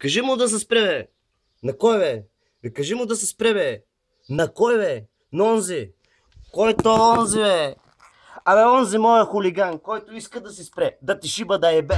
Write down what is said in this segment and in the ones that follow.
Кажи му да се спре, бе. На кой, бе? Бе, кажи му да се спре, бе. На кой, бе? На онзи. Който онзи, бе? Абе, онзи моя хулиган, който иска да си спре. Да ти шиба да ебе.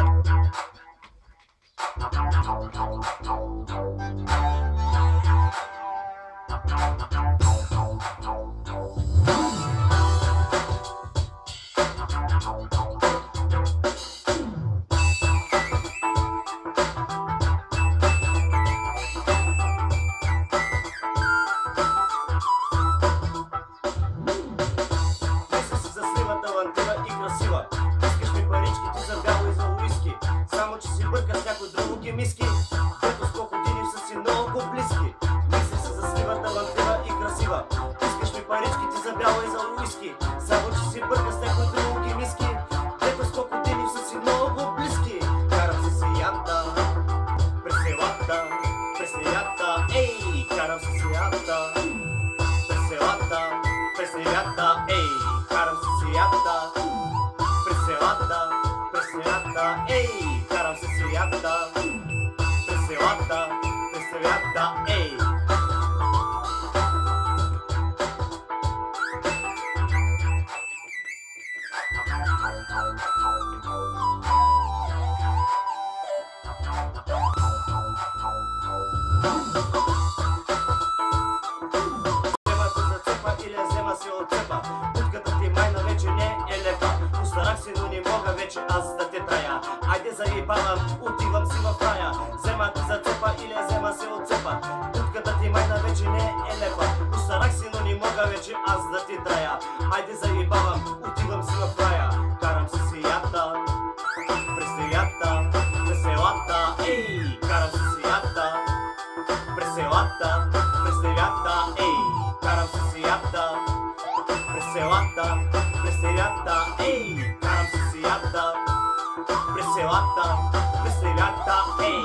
Искаш ми паричките за бяло и за уиски, само че си бърка с някой друго ги миски. Ето с колко години са си много близки. Мисли се за слива, талантлива и красива. Искаш ми паричките за бяло и за уиски, само че си бърка с някой друго ги миски. Ето с колко години са си много близки. Карам се сията през селата, ей! Карам се сията през селата, ей! Карам се сията през селата, ей! Карам се сията през селата, ей! Путката ти майна вече не е лепа. Постарах се, но не мога вече аз да те трая. Айде заебавам, отивам си в рая. Взема те за цепа или взема се от цепа. Путката ти майна вече не е лепа. Постарах се, но не мога вече аз да те трая. Айде заебавам, отивам си в рая. Карам се сията през селата, ей! Карам се сията през селата, ей! Карам се сията през селата, ей! Карам се сията през селата, ей!